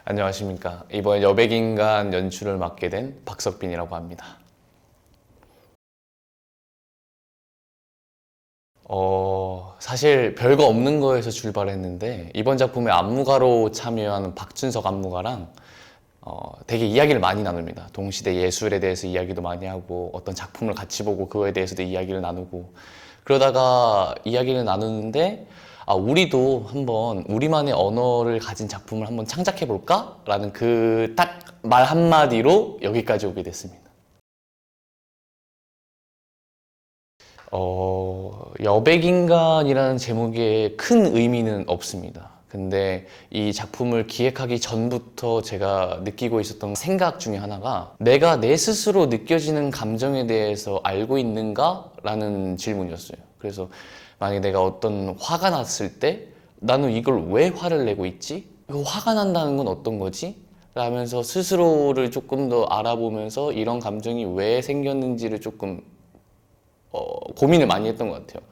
안녕하십니까. 이번 여백인간 연출을 맡게 된 박석빈이라고 합니다. 사실 별거 없는 거에서 출발했는데 이번 작품에 안무가로 참여하는 박준석 안무가랑 되게 이야기를 많이 나눕니다. 동시대 예술에 대해서 이야기도 많이 하고 어떤 작품을 같이 보고 그거에 대해서도 이야기를 나누고 그러다가 이야기를 나누는데 우리도 한번 우리만의 언어를 가진 작품을 한번 창작해 볼까? 라는 그 딱 말 한마디로 여기까지 오게 됐습니다. 여백인간이라는 제목에 큰 의미는 없습니다. 근데 이 작품을 기획하기 전부터 제가 느끼고 있었던 생각 중에 하나가 내가 내 스스로 느껴지는 감정에 대해서 알고 있는가? 라는 질문이었어요. 그래서 만약에 내가 어떤 화가 났을 때 나는 이걸 왜 화를 내고 있지? 이거 화가 난다는 건 어떤 거지? 라면서 스스로를 조금 더 알아보면서 이런 감정이 왜 생겼는지를 조금 고민을 많이 했던 것 같아요.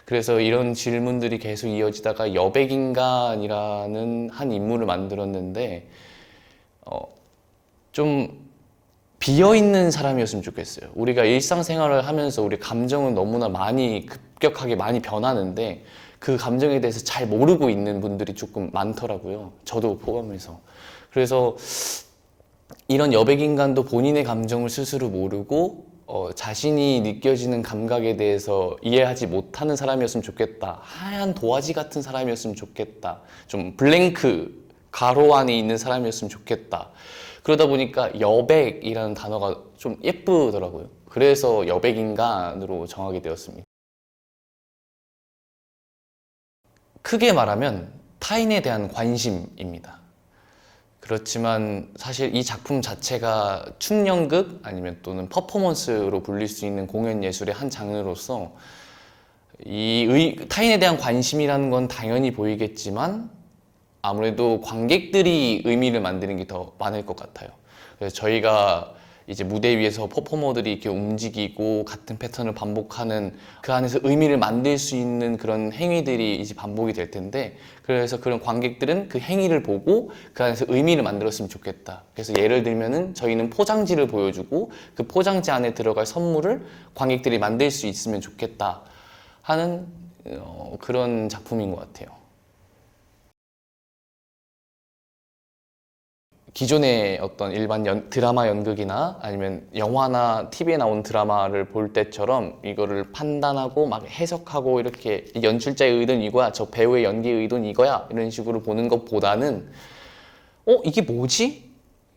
그래서 이런 질문들이 계속 이어지다가 여백인간이라는 한 인물을 만들었는데 좀 비어있는 사람이었으면 좋겠어요. 우리가 일상생활을 하면서 우리 감정은 너무나 많이 급격하게 많이 변하는데 그 감정에 대해서 잘 모르고 있는 분들이 조금 많더라고요. 저도 포함해서. 그래서 이런 여백인간도 본인의 감정을 스스로 모르고 자신이 느껴지는 감각에 대해서 이해하지 못하는 사람이었으면 좋겠다. 하얀 도화지 같은 사람이었으면 좋겠다. 좀 블랭크, 가로 안에 있는 사람이었으면 좋겠다. 그러다 보니까 여백이라는 단어가 좀 예쁘더라고요. 그래서 여백인간으로 정하게 되었습니다. 크게 말하면 타인에 대한 관심입니다. 그렇지만 사실 이 작품 자체가 충연극 아니면 또는 퍼포먼스로 불릴 수 있는 공연 예술의 한 장르로서 타인에 대한 관심이라는 건 당연히 보이겠지만 아무래도 관객들이 의미를 만드는 게 더 많을 것 같아요. 그래서 저희가 이제 무대 위에서 퍼포머들이 이렇게 움직이고 같은 패턴을 반복하는 그 안에서 의미를 만들 수 있는 그런 행위들이 이제 반복이 될 텐데 그래서 그런 관객들은 그 행위를 보고 그 안에서 의미를 만들었으면 좋겠다. 그래서 예를 들면은 저희는 포장지를 보여주고 그 포장지 안에 들어갈 선물을 관객들이 만들 수 있으면 좋겠다 하는 그런 작품인 것 같아요. 기존의 어떤 일반 드라마 연극이나 아니면 영화나 TV에 나온 드라마를 볼 때처럼 이거를 판단하고 막 해석하고 이렇게 연출자의 의도는 이거야, 저 배우의 연기의 의도는 이거야 이런 식으로 보는 것보다는 이게 뭐지?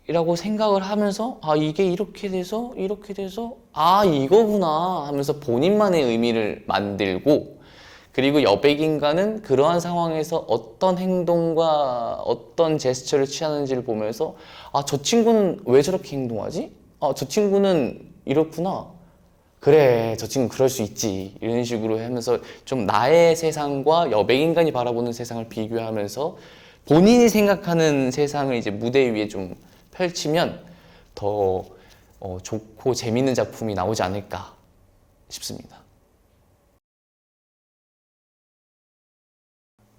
이라고 생각을 하면서 이게 이렇게 돼서 이거구나 하면서 본인만의 의미를 만들고 그리고 여백인간은 그러한 상황에서 어떤 행동과 어떤 제스처를 취하는지를 보면서 저 친구는 왜 저렇게 행동하지? 저 친구는 이렇구나. 그래, 저 친구 그럴 수 있지. 이런 식으로 하면서 좀 나의 세상과 여백인간이 바라보는 세상을 비교하면서 본인이 생각하는 세상을 이제 무대 위에 좀 펼치면 더 좋고 재밌는 작품이 나오지 않을까 싶습니다.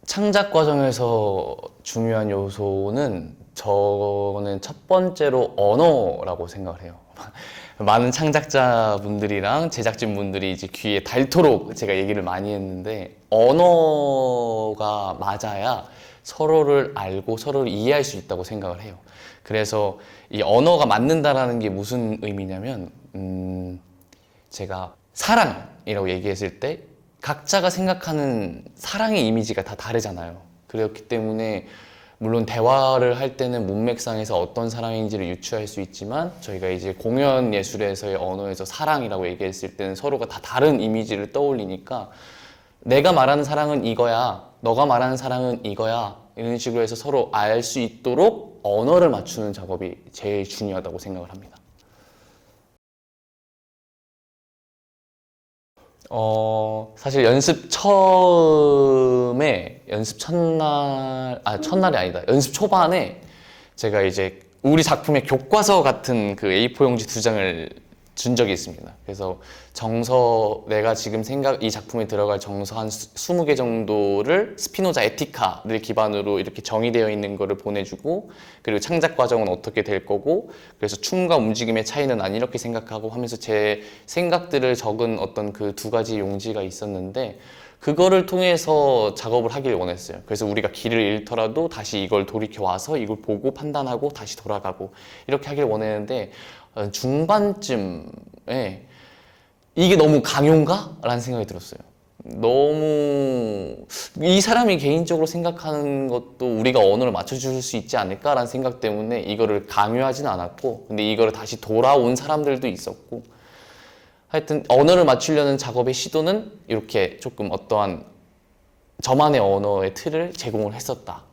창작 과정에서 중요한 요소는 저는 첫 번째로 언어라고 생각을 해요. 많은 창작자분들이랑 제작진분들이 이제 귀에 닳도록 제가 얘기를 많이 했는데 언어가 맞아야 서로를 알고 서로를 이해할 수 있다고 생각을 해요. 그래서 이 언어가 맞는다라는 게 무슨 의미냐면 제가 사랑이라고 얘기했을 때 각자가 생각하는 사랑의 이미지가 다 다르잖아요. 그렇기 때문에 물론 대화를 할 때는 문맥상에서 어떤 사랑인지를 유추할 수 있지만 저희가 이제 공연 예술에서의 언어에서 사랑이라고 얘기했을 때는 서로가 다 다른 이미지를 떠올리니까 내가 말하는 사랑은 이거야, 너가 말하는 사랑은 이거야 이런 식으로 해서 서로 알 수 있도록 언어를 맞추는 작업이 제일 중요하다고 생각을 합니다. 사실 연습 첫날, 첫날이 아니다. 연습 초반에 제가 이제 우리 작품의 교과서 같은 그 A4 용지 두 장을 준 적이 있습니다. 그래서 내가 지금 이 작품에 들어갈 정서 한 20개 정도를 스피노자 에티카를 기반으로 이렇게 정의되어 있는 거를 보내주고, 그리고 창작 과정은 어떻게 될 거고, 그래서 춤과 움직임의 차이는 난 이렇게 생각하고 하면서 제 생각들을 적은 어떤 그 두 가지 용지가 있었는데, 그거를 통해서 작업을 하길 원했어요. 그래서 우리가 길을 잃더라도 다시 이걸 돌이켜 와서 이걸 보고 판단하고 다시 돌아가고 이렇게 하길 원했는데, 중반쯤에 이게 너무 강요인가? 라는 생각이 들었어요. 너무 이 사람이 개인적으로 생각하는 것도 우리가 언어를 맞춰줄 수 있지 않을까? 라는 생각 때문에 이거를 강요하지는 않았고, 근데 이거를 다시 돌아온 사람들도 있었고, 하여튼 언어를 맞추려는 작업의 시도는 이렇게 조금 어떠한 저만의 언어의 틀을 제공을 했었다.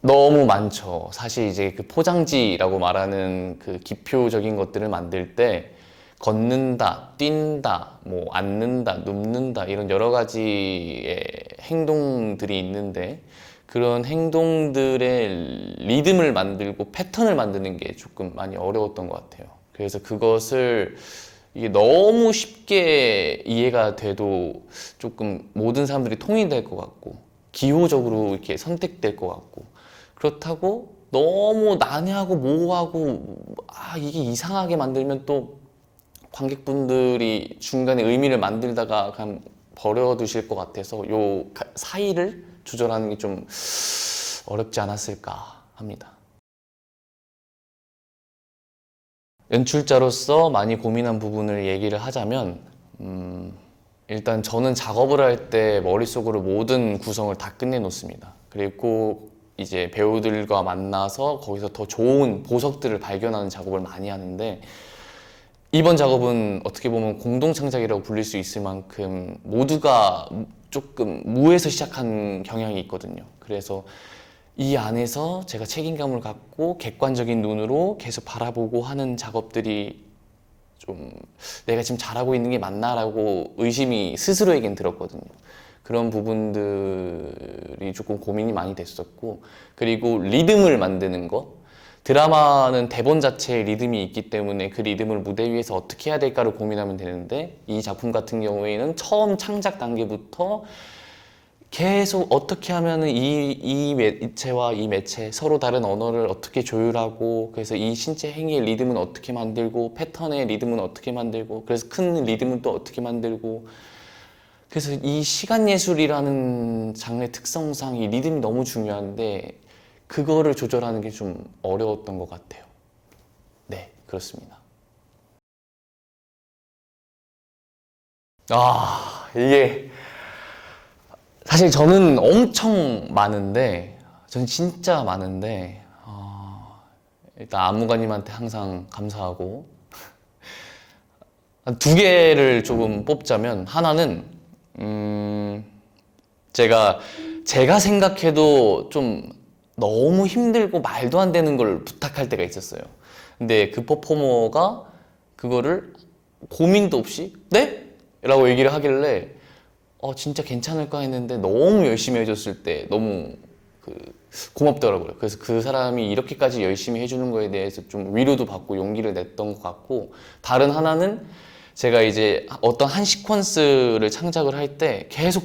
너무 많죠. 사실 이제 그 포장지라고 말하는 그 기표적인 것들을 만들 때 걷는다, 뛴다, 뭐 앉는다, 눕는다 이런 여러 가지의 행동들이 있는데, 그런 행동들의 리듬을 만들고 패턴을 만드는 게 조금 많이 어려웠던 것 같아요. 그래서 그것을 이게 너무 쉽게 이해가 돼도 조금 모든 사람들이 통일될 것 같고, 기호적으로 이렇게 선택될 것 같고, 그렇다고 너무 난해하고 모호하고 이게 이상하게 만들면 또 관객분들이 중간에 의미를 만들다가 그냥 버려두실 것 같아서 요 사이를 조절하는 게 좀 어렵지 않았을까 합니다. 연출자로서 많이 고민한 부분을 얘기를 하자면, 일단 저는 작업을 할 때 머릿속으로 모든 구성을 다 끝내놓습니다. 그리고 이제 배우들과 만나서 거기서 더 좋은 보석들을 발견하는 작업을 많이 하는데, 이번 작업은 어떻게 보면 공동창작이라고 불릴 수 있을 만큼 모두가 조금 무에서 시작한 경향이 있거든요. 그래서 이 안에서 제가 책임감을 갖고 객관적인 눈으로 계속 바라보고 하는 작업들이 좀 내가 지금 잘하고 있는 게 맞나라고 의심이 스스로에겐 들었거든요. 그런 부분들이 조금 고민이 많이 됐었고, 그리고 리듬을 만드는 것, 드라마는 대본 자체에 리듬이 있기 때문에 그 리듬을 무대 위에서 어떻게 해야 될까를 고민하면 되는데, 이 작품 같은 경우에는 처음 창작 단계부터 계속 어떻게 하면 이 매체와 이 매체 서로 다른 언어를 어떻게 조율하고, 그래서 이 신체 행위의 리듬은 어떻게 만들고, 패턴의 리듬은 어떻게 만들고, 그래서 큰 리듬은 또 어떻게 만들고, 그래서 이 시간 예술이라는 장르의 특성상 이 리듬이 너무 중요한데 그거를 조절하는 게 좀 어려웠던 것 같아요. 네, 그렇습니다. 이게 사실 저는 엄청 많은데, 저는 진짜 많은데, 일단 안무가님한테 항상 감사하고, 두 개를 조금 뽑자면, 하나는 제가 생각해도 좀 너무 힘들고 말도 안 되는 걸 부탁할 때가 있었어요. 근데 그 퍼포머가 그거를 고민도 없이 네? 라고 얘기를 하길래 진짜 괜찮을까 했는데 너무 열심히 해줬을 때 너무 고맙더라고요. 그래서 그 사람이 이렇게까지 열심히 해주는 거에 대해서 좀 위로도 받고 용기를 냈던 것 같고, 다른 하나는 제가 이제 어떤 한 시퀀스를 창작을 할 때 계속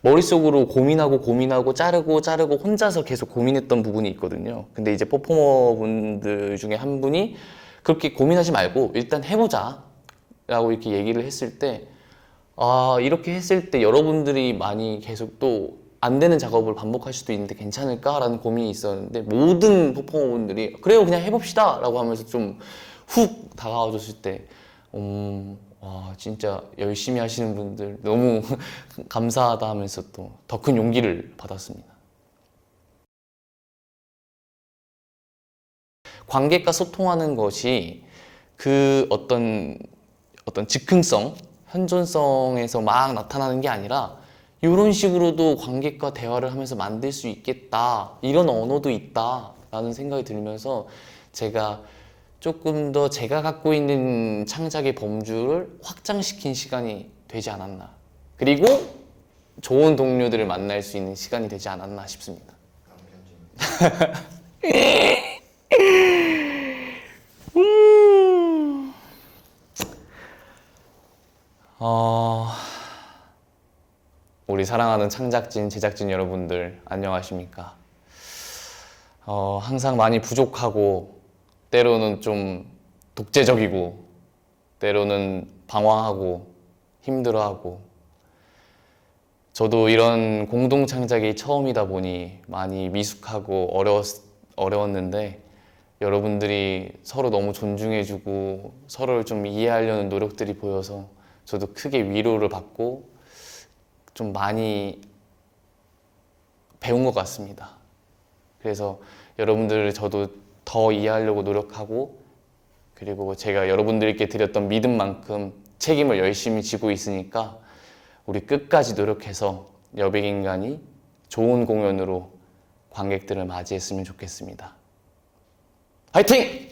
머릿속으로 고민하고 자르고 혼자서 계속 고민했던 부분이 있거든요. 근데 이제 퍼포머 분들 중에 한 분이 그렇게 고민하지 말고 일단 해보자 라고 이렇게 얘기를 했을 때, 이렇게 했을 때 여러분들이 많이 계속 또 안 되는 작업을 반복할 수도 있는데 괜찮을까라는 고민이 있었는데, 모든 퍼포머 분들이 그래요 그냥 해봅시다 라고 하면서 좀 훅 다가와 줬을 때 와 진짜 열심히 하시는 분들 너무 감사하다 하면서 또 더 큰 용기를 받았습니다. 관객과 소통하는 것이 그 어떤 즉흥성, 현존성에서 막 나타나는 게 아니라 이런 식으로도 관객과 대화를 하면서 만들 수 있겠다, 이런 언어도 있다 라는 생각이 들면서 제가 조금 더 제가 갖고 있는 창작의 범주를 확장시킨 시간이 되지 않았나, 그리고 좋은 동료들을 만날 수 있는 시간이 되지 않았나 싶습니다. 우리 사랑하는 창작진, 제작진 여러분들 안녕하십니까? 항상 많이 부족하고 때로는 좀 독재적이고 때로는 방황하고 힘들어하고 저도 이런 공동 창작이 처음이다 보니 많이 미숙하고 어려웠는데 여러분들이 서로 너무 존중해주고 서로를 좀 이해하려는 노력들이 보여서 저도 크게 위로를 받고 좀 많이 배운 것 같습니다. 그래서 여러분들을 저도 더 이해하려고 노력하고 그리고 제가 여러분들께 드렸던 믿음만큼 책임을 열심히 지고 있으니까 우리 끝까지 노력해서 여백인간이 좋은 공연으로 관객들을 맞이했으면 좋겠습니다. 화이팅!